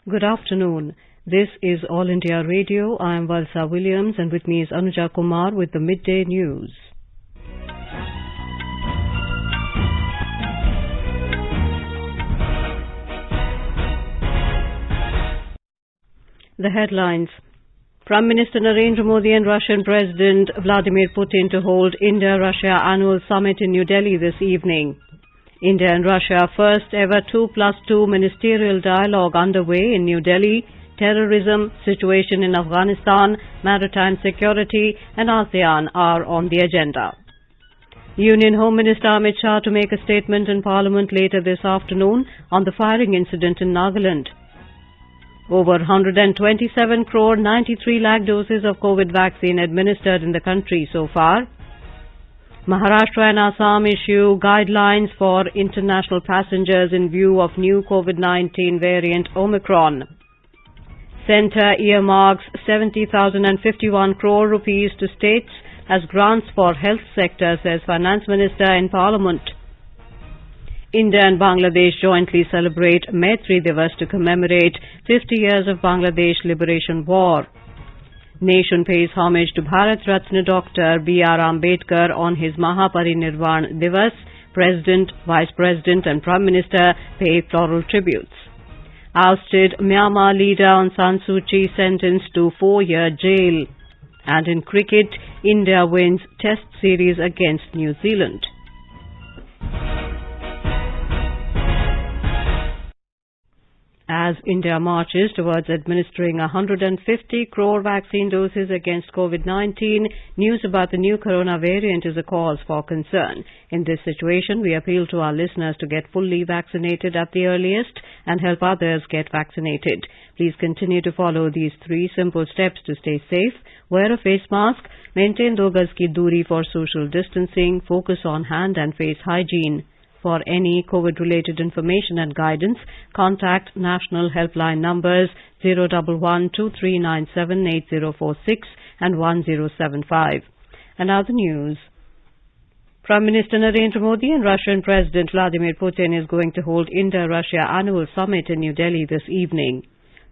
Good afternoon. This is All India Radio. I am Valsa Williams and with me is Anuja Kumar with the Midday News. The headlines. Prime Minister Narendra Modi and Russian President Vladimir Putin to hold Indo-Russia Annual Summit in New Delhi this evening. India and Russia first ever 2+2 Ministerial Dialogue underway in New Delhi. Terrorism, situation in Afghanistan, maritime security and ASEAN are on the agenda. Union Home Minister Amit Shah to make a statement in Parliament later this afternoon on the firing incident in Nagaland. Over 127 crore 93 lakh doses of COVID vaccine administered in the country so far. Maharashtra and Assam issue guidelines for international passengers in view of new COVID-19 variant Omicron. Centre earmarks 70,051 crore rupees to states as grants for health sector, says Finance Minister in Parliament. India and Bangladesh jointly celebrate Maitri Divas to commemorate 50 years of Bangladesh Liberation War. Nation pays homage to Bharat Ratna Dr. B.R. Ambedkar on his Mahaparinirvan Divas. President, Vice President and Prime Minister pay floral tributes. Ousted Myanmar leader Aung San Suu Kyi sentenced to 4-year jail. And in cricket, India wins Test series against New Zealand. As India marches towards administering 150 crore vaccine doses against COVID-19, news about the new corona variant is a cause for concern. In this situation, we appeal to our listeners to get fully vaccinated at the earliest and help others get vaccinated. Please continue to follow these 3 simple steps to stay safe. Wear a face mask, maintain 2 gaz ki duri for social distancing, focus on hand and face hygiene. For any COVID-related information and guidance, contact national helpline numbers 011-2397-8046 and 1075. And now the news. Prime Minister Narendra Modi and Russian President Vladimir Putin is going to hold Indo-Russia Annual Summit in New Delhi this evening.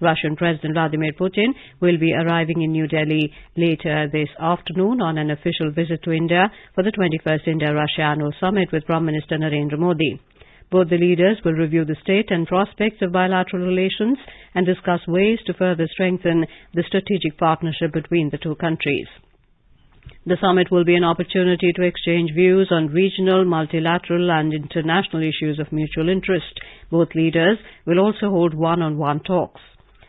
Russian President Vladimir Putin will be arriving in New Delhi later this afternoon on an official visit to India for the 21st Indo-Russia Annual Summit with Prime Minister Narendra Modi. Both the leaders will review the state and prospects of bilateral relations and discuss ways to further strengthen the strategic partnership between the 2 countries. The summit will be an opportunity to exchange views on regional, multilateral and international issues of mutual interest. Both leaders will also hold one-on-one talks.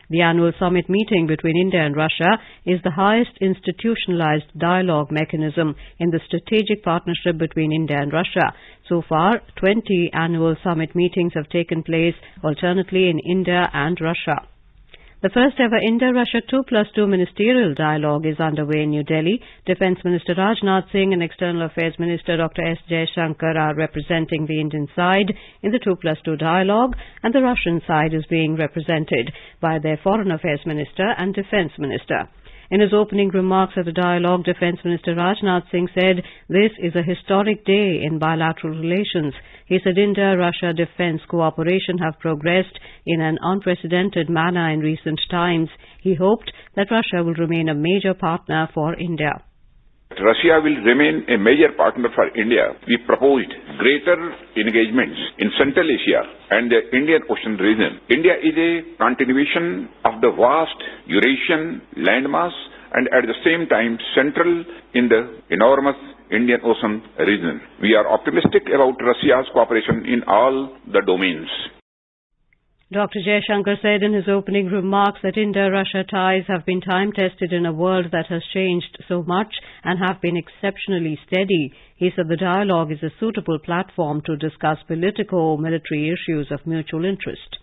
The annual summit meeting between India and Russia is the highest institutionalized dialogue mechanism in the strategic partnership between India and Russia. So far, 20 annual summit meetings have taken place alternately in India and Russia. The first ever Indo-Russia 2+2 Ministerial Dialogue is underway in New Delhi. Defence Minister Rajnath Singh and External Affairs Minister Dr. S. Jaishankar are representing the Indian side in the 2+2 dialogue, and the Russian side is being represented by their Foreign Affairs Minister and Defence Minister. In his opening remarks at the dialogue, Defence Minister Rajnath Singh said this is a historic day in bilateral relations. He said India-Russia defence cooperation have progressed in an unprecedented manner in recent times. He hoped that Russia will remain a major partner for India. Russia will remain a major partner for India. We proposed greater engagements in Central Asia and the Indian Ocean region. India is a continuation of the vast Eurasian landmass and at the same time central in the enormous Indian Ocean region. We are optimistic about Russia's cooperation in all the domains. Dr. Jaishankar said in his opening remarks that Indo-Russia ties have been time-tested in a world that has changed so much and have been exceptionally steady. He said the dialogue is a suitable platform to discuss political military issues of mutual interest.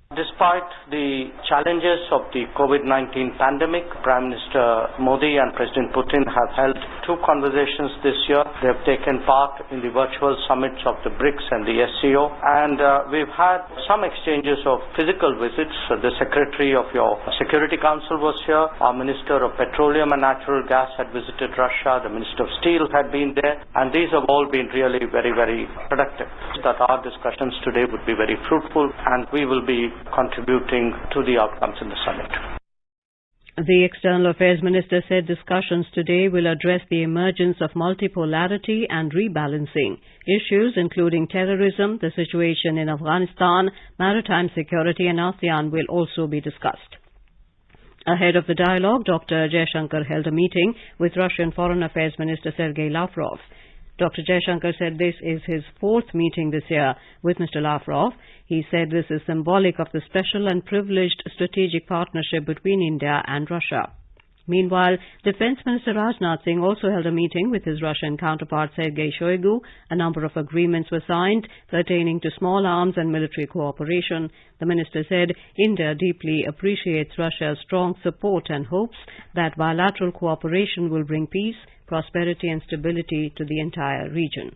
Despite the challenges of the COVID-19 pandemic, Prime Minister Modi and President Putin have held 2 conversations this year. They have taken part in the virtual summits of the BRICS and the SCO, and we've had some exchanges of physical visits. The Secretary of your Security Council was here. Our Minister of Petroleum and Natural Gas had visited Russia. The Minister of Steel had been there, and these have all been really very, very productive. That our discussions today would be very fruitful, and we will be contributing to the outcomes in the summit. The External Affairs Minister said discussions today will address the emergence of multipolarity and rebalancing. Issues including terrorism, the situation in Afghanistan, maritime security and ASEAN will also be discussed. Ahead of the dialogue, Dr. Jaishankar held a meeting with Russian Foreign Affairs Minister Sergey Lavrov. Dr. Jaishankar said this is his fourth meeting this year with Mr. Lavrov. He said this is symbolic of the special and privileged strategic partnership between India and Russia. Meanwhile, Defence Minister Rajnath Singh also held a meeting with his Russian counterpart Sergey Shoigu. A number of agreements were signed pertaining to small arms and military cooperation. The minister said India deeply appreciates Russia's strong support and hopes that bilateral cooperation will bring peace, prosperity and stability to the entire region.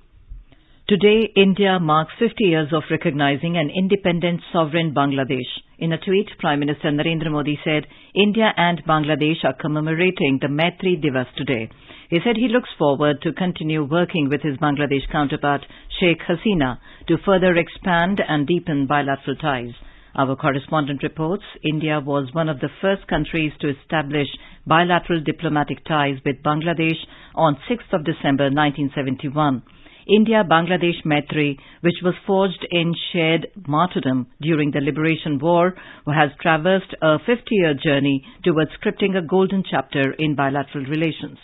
Today, India marks 50 years of recognizing an independent sovereign Bangladesh. In a tweet, Prime Minister Narendra Modi said India and Bangladesh are commemorating the Maitri Divas today. He said he looks forward to continue working with his Bangladesh counterpart Sheikh Hasina to further expand and deepen bilateral ties. Our correspondent reports India was one of the first countries to establish bilateral diplomatic ties with Bangladesh on 6th of December 1971. India-Bangladesh Maitri, which was forged in shared martyrdom during the Liberation War, has traversed a 50-year journey towards scripting a golden chapter in bilateral relations.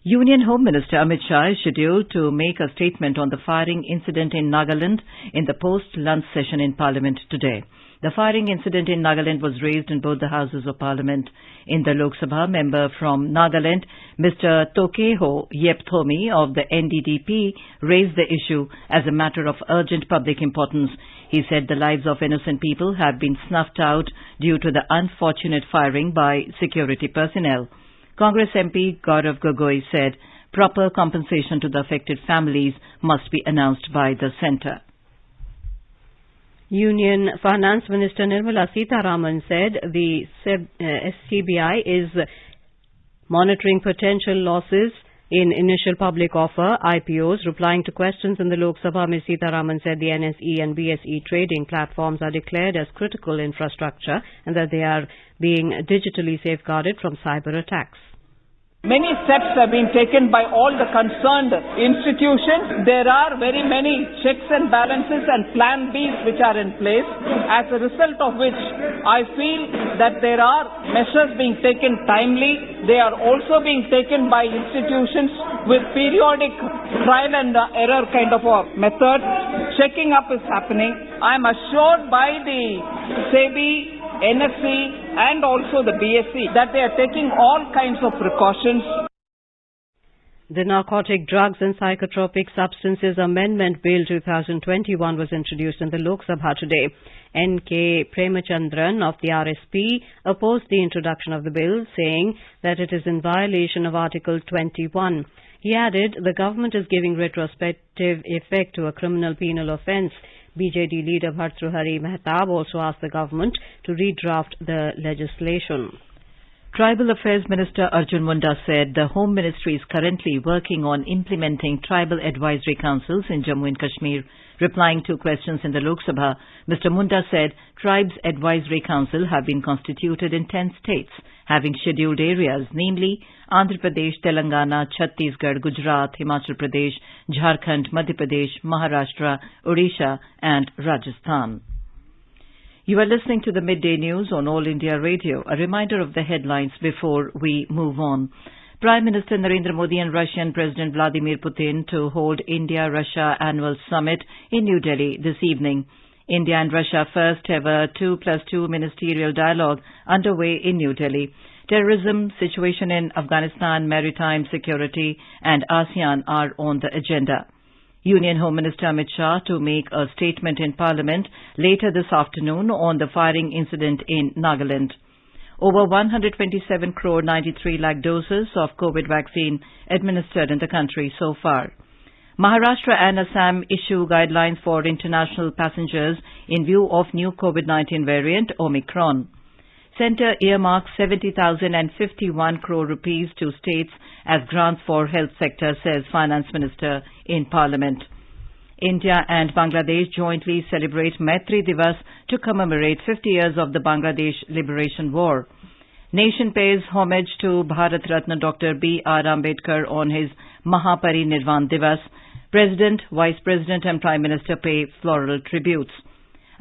Union Home Minister Amit Shah is scheduled to make a statement on the firing incident in Nagaland in the post-lunch session in Parliament today. The firing incident in Nagaland was raised in both the Houses of Parliament. In the Lok Sabha, member from Nagaland, Mr. Tokeho Yepthomi of the NDDP raised the issue as a matter of urgent public importance. He said the lives of innocent people have been snuffed out due to the unfortunate firing by security personnel. Congress MP Gaurav Gogoi said proper compensation to the affected families must be announced by the centre. Union Finance Minister Nirmala Sitharaman said the CBI is monitoring potential losses in initial public offer IPOs. Replying to questions in the Lok Sabha, Ms. Sitharaman said the NSE and BSE trading platforms are declared as critical infrastructure and that they are being digitally safeguarded from cyber attacks. Many steps have been taken by all the concerned institutions. There are very many checks and balances and plan Bs which are in place, as a result of which I feel that there are measures being taken timely. They are also being taken by institutions with periodic trial and error kind of a method. Checking up is happening. I am assured by the SEBI, NSE and also the BSE that they are taking all kinds of precautions. The Narcotic Drugs and Psychotropic Substances Amendment Bill 2021 was introduced in the Lok Sabha today. N.K. Premachandran of the RSP opposed the introduction of the bill, saying that it is in violation of Article 21. He added the government is giving retrospective effect to a criminal penal offence. BJD leader Bhartrihari Mehtab also asked the government to redraft the legislation. Tribal Affairs Minister Arjun Munda said the Home Ministry is currently working on implementing tribal advisory councils in Jammu and Kashmir. Replying to questions in the Lok Sabha, Mr. Munda said Tribes Advisory Council have been constituted in 10 states, having scheduled areas, namely Andhra Pradesh, Telangana, Chhattisgarh, Gujarat, Himachal Pradesh, Jharkhand, Madhya Pradesh, Maharashtra, Odisha and Rajasthan. You are listening to the Midday News on All India Radio. A reminder of the headlines before we move on. Prime Minister Narendra Modi and Russian President Vladimir Putin to hold India-Russia Annual Summit in New Delhi this evening. India and Russia first ever 2+2 Ministerial Dialogue underway in New Delhi. Terrorism, situation in Afghanistan, maritime security and ASEAN are on the agenda. Union Home Minister Amit Shah to make a statement in Parliament later this afternoon on the firing incident in Nagaland. Over 127 crore 93 lakh doses of COVID vaccine administered in the country so far. Maharashtra and Assam issue guidelines for international passengers in view of new COVID-19 variant Omicron. Centre earmarks 70,051 crore rupees to states as grants for health sector, says Finance Minister in Parliament. India and Bangladesh jointly celebrate Maitri Divas to commemorate 50 years of the Bangladesh Liberation War. Nation pays homage to Bharat Ratna Dr. B.R. Ambedkar on his Mahaparinirvan Divas. President, Vice President and Prime Minister pay floral tributes.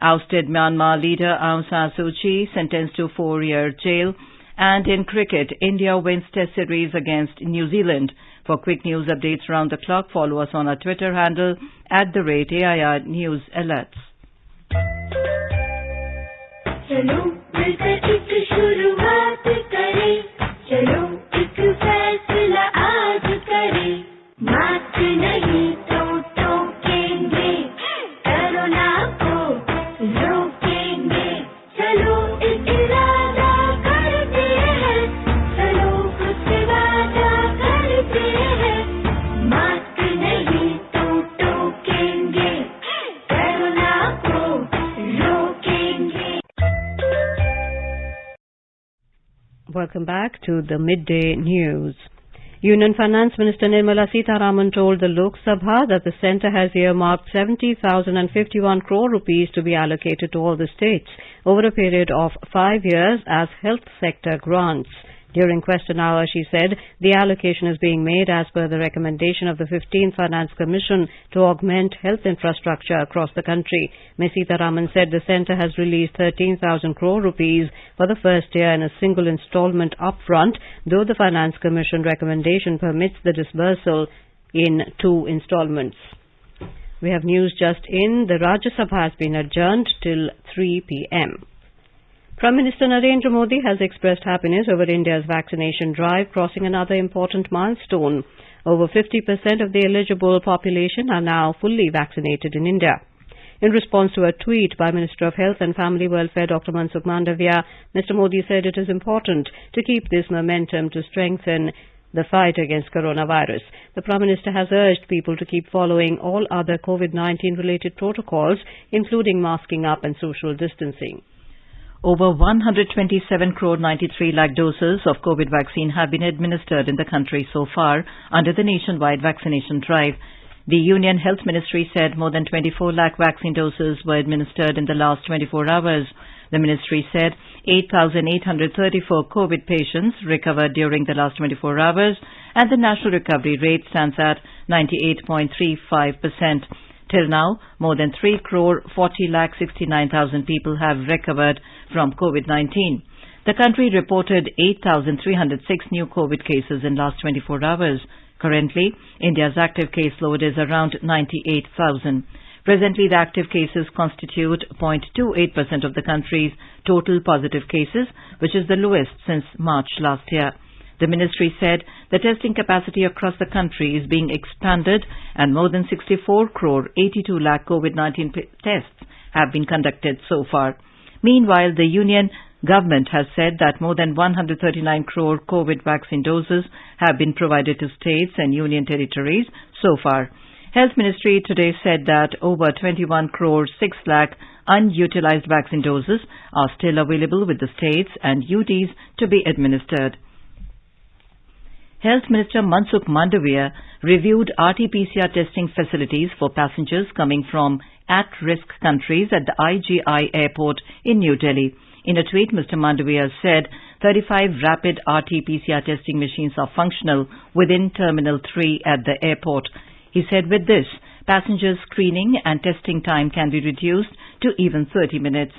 Ousted Myanmar leader Aung San Suu Kyi sentenced to 4-year jail. And in cricket, India wins Test series against New Zealand. For quick news updates round the clock, follow us on our Twitter handle @AIR News Alerts. चलो मिलकर एक शुरुआत करें, चलो एक फैसला आज करें, मास्क नहीं तो टोकेंगे, कोरोना को रोकेंगे, चलो एक इरादा करते हैं, चलो कुछ वादा करते हैं, मास्क नहीं तो टोकेंगे, कोरोना को रोकेंगे. Welcome back to the Midday News. Union Finance Minister Nirmala Sitharaman told the Lok Sabha that the centre has earmarked 70,051 crore rupees to be allocated to all the states over a period of 5 years as health sector grants. During question hour, she said the allocation is being made as per the recommendation of the 15th Finance Commission to augment health infrastructure across the country. Ms. Sitharaman said the centre has released 13,000 crore rupees for the first year in a single instalment upfront, though the Finance Commission recommendation permits the disbursal in 2 installments. We have news just in. The Rajya Sabha has been adjourned till 3 p.m. Prime Minister Narendra Modi has expressed happiness over India's vaccination drive crossing another important milestone. Over 50% of the eligible population are now fully vaccinated in India. In response to a tweet by Minister of Health and Family Welfare Dr. Mansukh Mandavia, Mr. Modi said it is important to keep this momentum to strengthen the fight against coronavirus. The Prime Minister has urged people to keep following all other COVID-19 related protocols, including masking up and social distancing. Over 127 crore 93 lakh doses of COVID vaccine have been administered in the country so far under the nationwide vaccination drive. The Union Health Ministry said more than 24 lakh vaccine doses were administered in the last 24 hours. The ministry said 8,834 COVID patients recovered during the last 24 hours and the national recovery rate stands at 98.35%. Till now, more than 3 crore 40 lakh 69,000 people have recovered from COVID-19. The country reported 8,306 new COVID cases in last 24 hours. Currently, India's active caseload is around 98,000. Presently, the active cases constitute 0.28% of the country's total positive cases, which is the lowest since March last year. The ministry said the testing capacity across the country is being expanded and more than 64 crore 82 lakh COVID-19 tests have been conducted so far. Meanwhile, the Union government has said that more than 139 crore COVID vaccine doses have been provided to states and union territories so far. Health Ministry today said that over 21 crore 6 lakh unutilized vaccine doses are still available with the states and UTs to be administered. Health Minister Mansukh Mandavia reviewed RT-PCR testing facilities for passengers coming from at-risk countries at the IGI airport in New Delhi. In a tweet, Mr. Mandavia said 35 rapid RT-PCR testing machines are functional within Terminal 3 at the airport. He said with this, passenger screening and testing time can be reduced to even 30 minutes.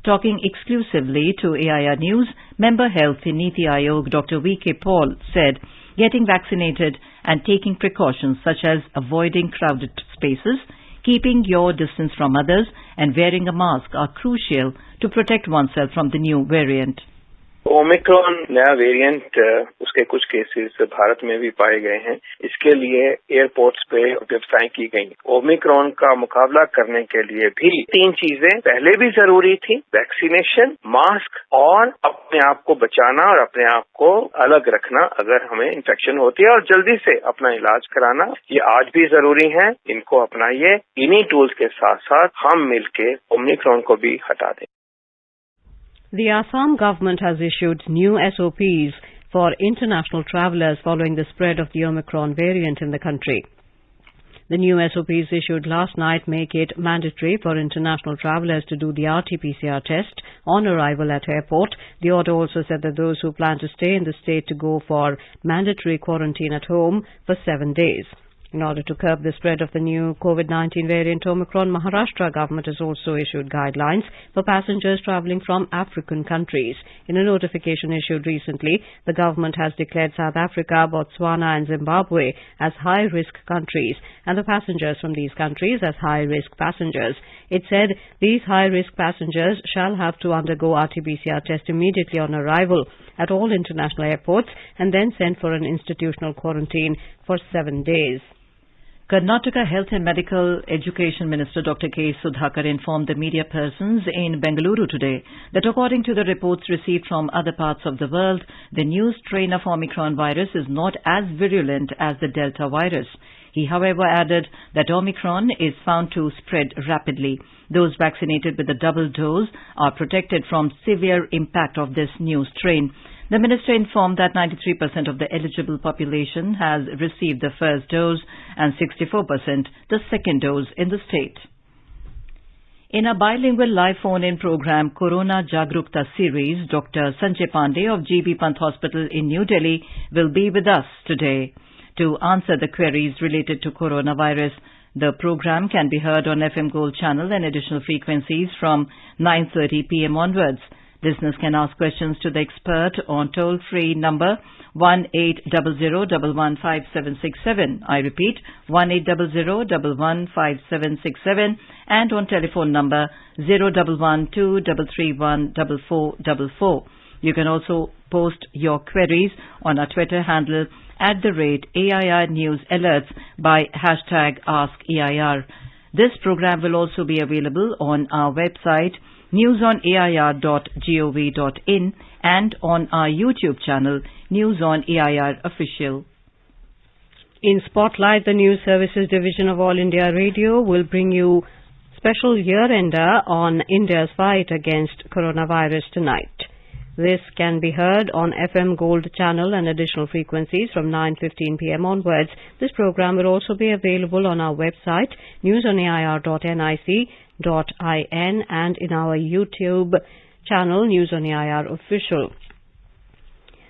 Talking exclusively to AIR News, Member Health in Niti Aayog Dr. V.K. Paul said getting vaccinated and taking precautions such as avoiding crowded spaces, keeping your distance from others and wearing a mask are crucial to protect oneself from the new variant. Omicron नया variant उसके कुछ cases Bharat में भी पाए गए हैं. इसके लिए एयरपोर्ट्स पे व्यवस्थाएं की गई. ओमिक्रॉन का मुकाबला करने के लिए भी 3 चीजें पहले भी जरूरी थी: वैक्सीनेशन, मास्क और अपने आप को बचाना और अपने आप को अलग रखना अगर हमें इन्फेक्शन होती है, और जल्दी से अपना इलाज कराना. ये आज भी जरूरी है. इनको अपनाइए. इन्हीं टूल्स के साथ साथ हम मिलके ओमिक्रॉन को भी हटा दें. The Assam government has issued new SOPs for international travellers following the spread of the Omicron variant in the country. The new SOPs issued last night make it mandatory for international travellers to do the RT-PCR test on arrival at airport. The order also said that those who plan to stay in the state to go for mandatory quarantine at home for 7 days. In order to curb the spread of the new COVID-19 variant Omicron, Maharashtra government has also issued guidelines for passengers travelling from African countries. In a notification issued recently, the government has declared South Africa, Botswana and Zimbabwe as high-risk countries and the passengers from these countries as high-risk passengers. It said these high-risk passengers shall have to undergo RT-PCR test immediately on arrival at all international airports and then sent for an institutional quarantine for 7 days. Karnataka Health and Medical Education Minister Dr. K. Sudhakar informed the media persons in Bengaluru today that according to the reports received from other parts of the world, the new strain of Omicron virus is not as virulent as the Delta virus. He, however, added that Omicron is found to spread rapidly. Those vaccinated with the double dose are protected from severe impact of this new strain. The minister informed that 93% of the eligible population has received the first dose and 64% the second dose in the state. In a bilingual live phone-in program, Corona Jagrukta series, Dr. Sanjay Pandey of GB Pant Hospital in New Delhi will be with us today to answer the queries related to coronavirus. The program can be heard on FM Gold channel and additional frequencies from 9:30 p.m. onwards. Listeners can ask questions to the expert on toll-free number 1-800-115767. I repeat, 1-800-115767 and on telephone number 011-233-14444. You can also post your queries on our Twitter handle @AIR News Alerts by hashtag AskAIR. This program will also be available on our website newsonair.gov.in and on our YouTube channel News on AIR Official. In Spotlight, the News Services Division of All India Radio will bring you special year-ender on India's fight against coronavirus tonight. This can be heard on FM Gold channel and additional frequencies from 9:15 p.m. onwards. This program will also be available on our website newsonair.nic.in and in our YouTube channel News on AIR Official.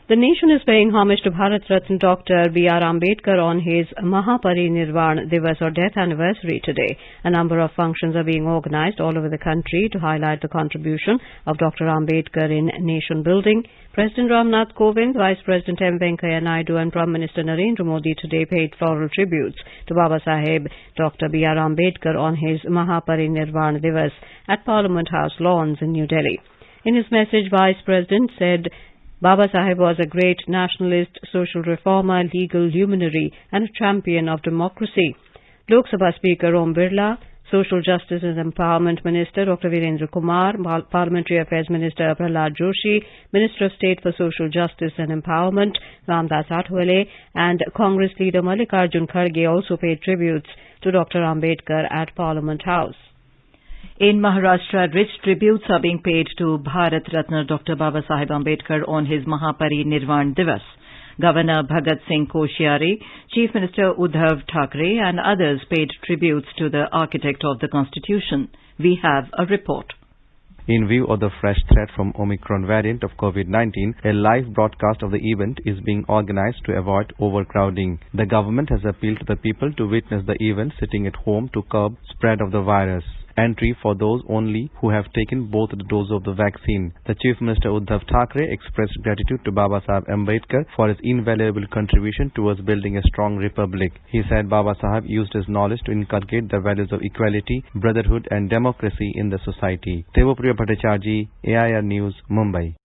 The nation is paying homage to Bharat Ratna Dr. B.R. Ambedkar on his Mahaparinirvan Divas or death anniversary today. A number of functions are being organized all over the country to highlight the contribution of Dr. Ambedkar in nation building. President Ramnath Kovind, Vice President M. Venkaiah Naidu and Prime Minister Narendra Modi today paid floral tributes to Baba Saheb Dr. B.R. Ambedkar on his Mahaparinirvan Divas at Parliament House lawns in New Delhi. In his message, Vice President said Baba Saheb was a great nationalist, social reformer, legal luminary and a champion of democracy. Lok Sabha Speaker Om Birla, Social Justice and Empowerment Minister Dr. Virendra Kumar, Parliamentary Affairs Minister Prahlad Joshi, Minister of State for Social Justice and Empowerment Ramdas Athwale and Congress leader Mallikarjun Kharge also paid tributes to Dr. Ambedkar at Parliament House. In Maharashtra, rich tributes are being paid to Bharat Ratna Dr. Baba Saheb Ambedkar on his Mahaparinirvan Divas. Governor Bhagat Singh Koshyari, Chief Minister Uddhav Thackeray and others paid tributes to the architect of the Constitution. We have a report. In view of the fresh threat from Omicron variant of COVID-19, a live broadcast of the event is being organized to avoid overcrowding. The government has appealed to the people to witness the event sitting at home to curb spread of the virus. Entry for those only who have taken both the doses of the vaccine. The Chief Minister Uddhav Thackeray expressed gratitude to Baba Saheb Ambedkar for his invaluable contribution towards building a strong republic. He said Baba Saheb used his knowledge to inculcate the values of equality, brotherhood and democracy in the society. Devapriya Bhattacharjee, AIR News, Mumbai.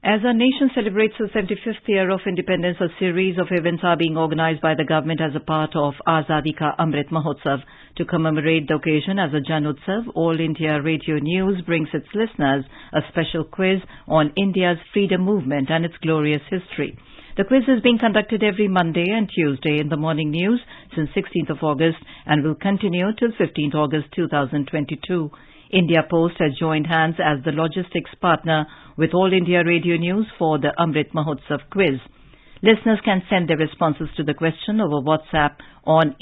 As our nation celebrates the 75th year of independence, a series of events are being organized by the government as a part of Azadi Ka Amrit Mahotsav. To commemorate the occasion as a Jan Utsav, All India Radio News brings its listeners a special quiz on India's freedom movement and its glorious history. The quiz is being conducted every Monday and Tuesday in the morning news since 16th of August and will continue till 15th August 2022. India Post has joined hands as the logistics partner with All India Radio News for the Amrit Mahotsav quiz. Listeners can send their responses to the question over WhatsApp on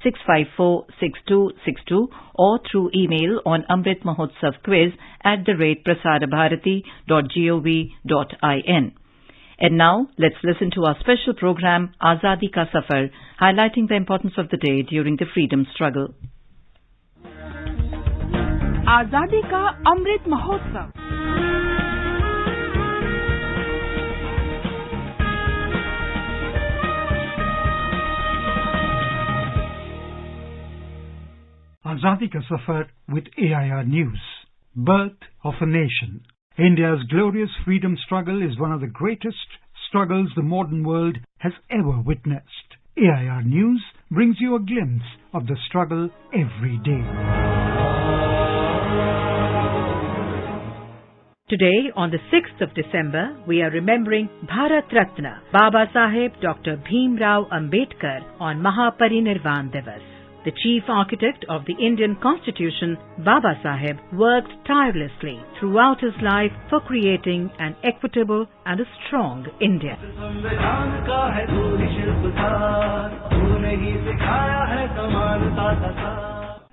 882-654-6262 or through email on amritmahotsav@prasadabharati.gov.in. And now, let's listen to our special program, Azadi Ka Safar, highlighting the importance of the day during the freedom struggle. Azadi Ka Amrit Mahotsav. Azadi Ka Safar with AIR News. Birth of a Nation. India's glorious freedom struggle is one of the greatest struggles the modern world has ever witnessed. AIR News brings you a glimpse of the struggle every day. Today, on the 6th of December, we are remembering Bharat Ratna, Baba Saheb Dr. Bhim Rao Ambedkar on Mahaparinirvan Divas. The chief architect of the Indian Constitution, Baba Saheb, worked tirelessly throughout his life for creating an equitable and a strong India.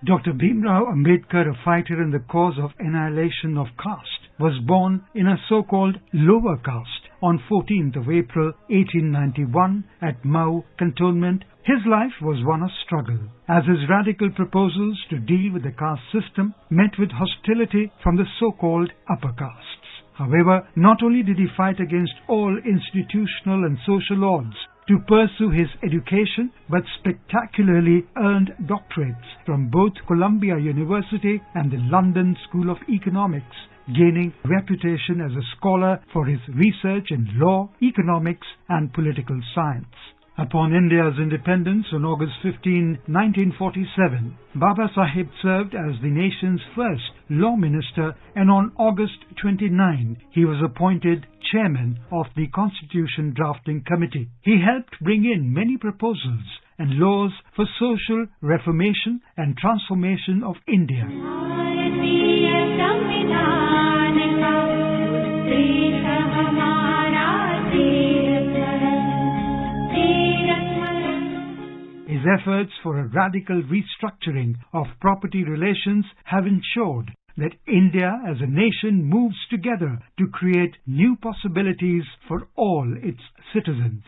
Dr. Bhim Rao Ambedkar, a fighter in the cause of annihilation of caste, was born in a so-called lower caste on 14th of April 1891 at Mau Cantonment. His life was one of struggle, as his radical proposals to deal with the caste system met with hostility from the so-called upper castes. However, not only did he fight against all institutional and social odds to pursue his education, but spectacularly earned doctorates from both Columbia University and the London School of Economics, gaining reputation as a scholar for his research in law, economics and political science. Upon India's independence on August 15, 1947, Baba Saheb served as the nation's first law minister, and on August 29, he was appointed chairman of the Constitution Drafting Committee. He helped bring in many proposals and laws for social reformation and transformation of India. His efforts for a radical restructuring of property relations have ensured that India as a nation moves together to create new possibilities for all its citizens.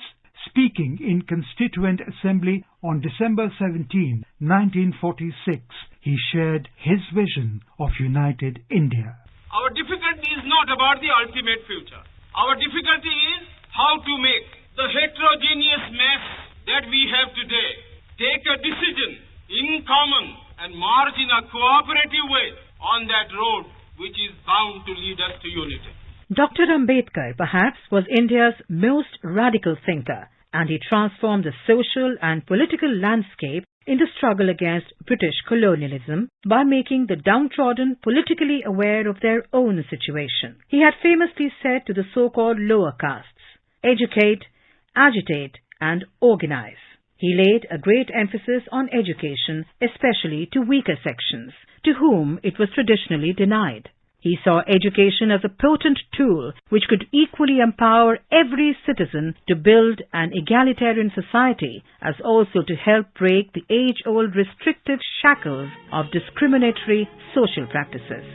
Speaking in Constituent Assembly on December 17, 1946, he shared his vision of united India. Our difficulty is not about the ultimate future. Our difficulty is how to make the heterogeneous mess that we have today take a decision in common and march in a cooperative way on that road which is bound to lead us to unity. Dr. Ambedkar perhaps was India's most radical thinker, and he transformed the social and political landscape in the struggle against British colonialism by making the downtrodden politically aware of their own situation. He had famously said to the so-called lower castes, "Educate, agitate and organize." He laid a great emphasis on education, especially to weaker sections, to whom it was traditionally denied. He saw education as a potent tool which could equally empower every citizen to build an egalitarian society, as also to help break the age-old restrictive shackles of discriminatory social practices.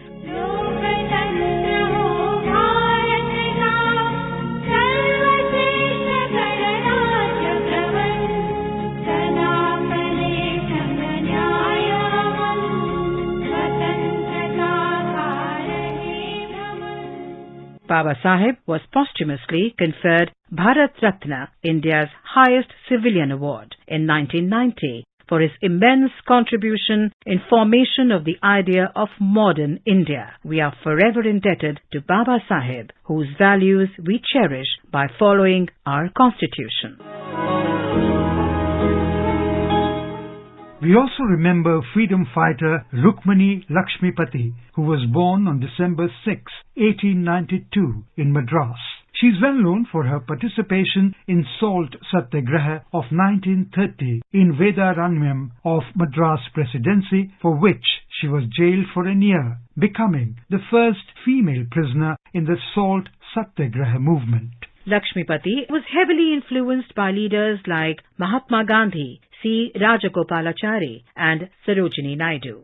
Baba Saheb was posthumously conferred Bharat Ratna, India's highest civilian award, in 1990 for his immense contribution in formation of the idea of modern India. We are forever indebted to Baba Saheb, whose values we cherish by following our constitution. We also remember freedom fighter Rukmani Lakshmipati, who was born on December 6, 1892 in Madras. She is well known for her participation in Salt Satyagraha of 1930 in Vedaranyam of Madras Presidency, for which she was jailed for a year, becoming the first female prisoner in the Salt Satyagraha movement. Lakshmipati was heavily influenced by leaders like Mahatma Gandhi, C. Rajagopalachari and Sarojini Naidu.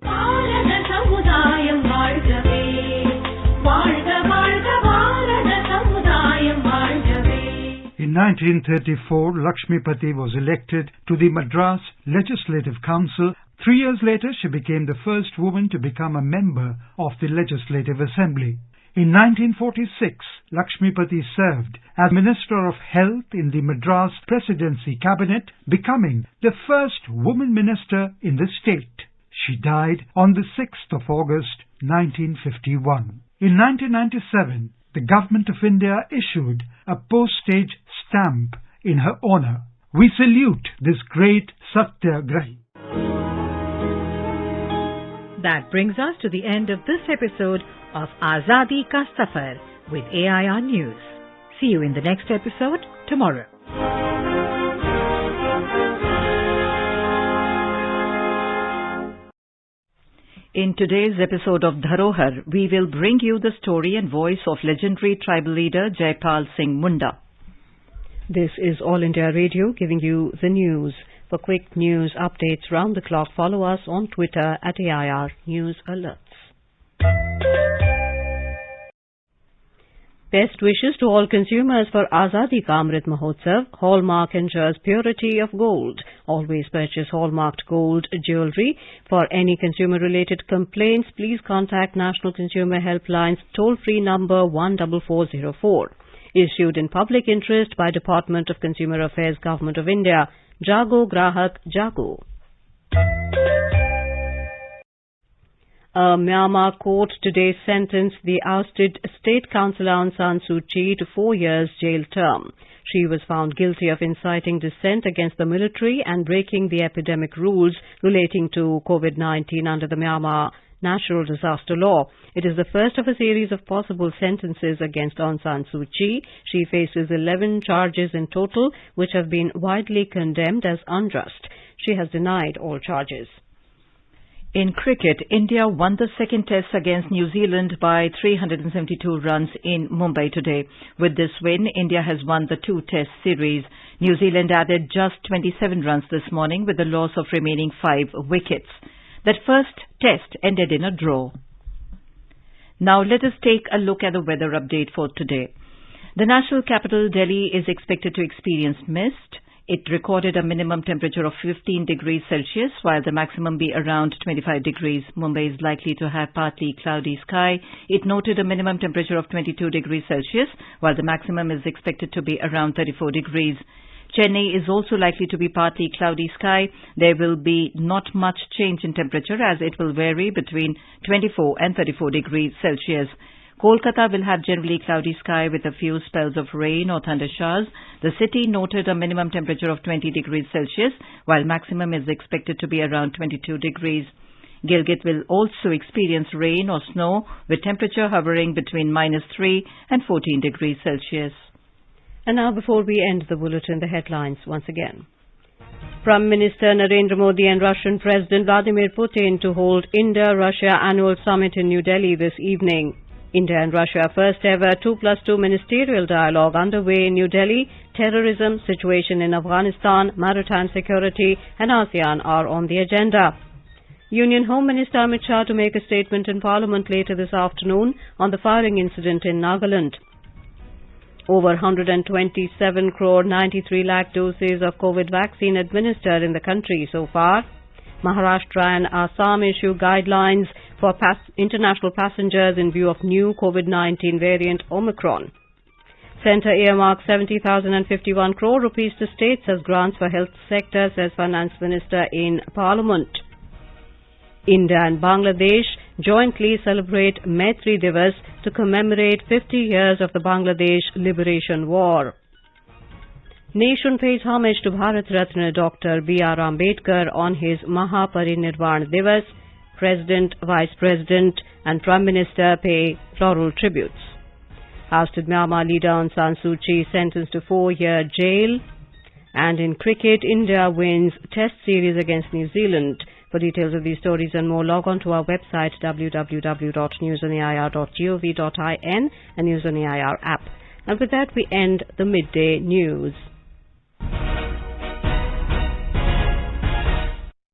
In 1934, Lakshmipati was elected to the Madras Legislative Council. 3 years later, she became the first woman to become a member of the Legislative Assembly. In 1946, Lakshmipati served as Minister of Health in the Madras Presidency Cabinet, becoming the first woman minister in the state. She died on the 6th of August, 1951. In 1997, the Government of India issued a postage stamp in her honor. We salute this great Satyagrahi. That brings us to the end of this episode of Azadi Ka Safar with AIR News. See you in the next episode tomorrow. In today's episode of Dharohar, we will bring you the story and voice of legendary tribal leader Jaipal Singh Munda. This is All India Radio giving you the news. For quick news updates round the clock, follow us on Twitter at AIR News Alerts. Best wishes to all consumers for Azadi Ka Amrit Mahotsav. Hallmark ensures purity of gold. Always purchase hallmarked gold jewellery. For any consumer-related complaints, please contact National Consumer Helpline's toll-free number 14404. Issued in public interest by Department of Consumer Affairs, Government of India. Jago Grahak Jago. A Myanmar court today sentenced the ousted State Councillor Aung San Suu Kyi to 4 years jail term. She was found guilty of inciting dissent against the military and breaking the epidemic rules relating to COVID-19 under the Myanmar Natural Disaster Law. It is the first of a series of possible sentences against Aung San Suu Kyi. She faces 11 charges in total, which have been widely condemned as unjust. She has denied all charges. In cricket, India won the second test against New Zealand by 372 runs in Mumbai today. With this win, India has won the 2-test series. New Zealand added just 27 runs this morning with the loss of remaining 5 wickets. That first test ended in a draw. Now let us take a look at the weather update for today. The national capital, Delhi, is expected to experience mist. It recorded a minimum temperature of 15 degrees Celsius, while the maximum be around 25 degrees. Mumbai is likely to have partly cloudy sky. It noted a minimum temperature of 22 degrees Celsius, while the maximum is expected to be around 34 degrees. Chennai is also likely to be partly cloudy sky. There will be not much change in temperature as it will vary between 24 and 34 degrees Celsius. Kolkata will have generally cloudy sky with a few spells of rain or thunder showers. The city noted a minimum temperature of 20 degrees Celsius, while maximum is expected to be around 22 degrees. Gilgit will also experience rain or snow with temperature hovering between -3 and 14 degrees Celsius. And now, before we end the bulletin, the headlines once again. Prime Minister Narendra Modi and Russian President Vladimir Putin to hold Indo-Russia Annual Summit in New Delhi this evening. India and Russia first ever 2+2 Ministerial Dialogue underway in New Delhi. Terrorism, situation in Afghanistan, maritime security and ASEAN are on the agenda. Union Home Minister Amit Shah to make a statement in Parliament later this afternoon on the firing incident in Nagaland. Over 127 crore 93 lakh doses of COVID vaccine administered in the country so far. Maharashtra and Assam issue guidelines for international passengers in view of new COVID-19 variant Omicron. Centre earmarks 70,051 crore rupees to states as grants for health sector, says Finance Minister in Parliament. India and Bangladesh jointly celebrate Maitri Divas to commemorate 50 years of the Bangladesh Liberation War. Nation pays homage to Bharat Ratna Dr. B.R. Ambedkar on his Mahaparinirvan Divas. President, Vice President and Prime Minister pay floral tributes. Ousted Myanmar leader Aung San Suu Kyi sentenced to 4-year jail. And in cricket, India wins Test series against New Zealand. For details of these stories and more, log on to our website www.newsonair.gov.in and News on AIR app. And with that, we end the midday news.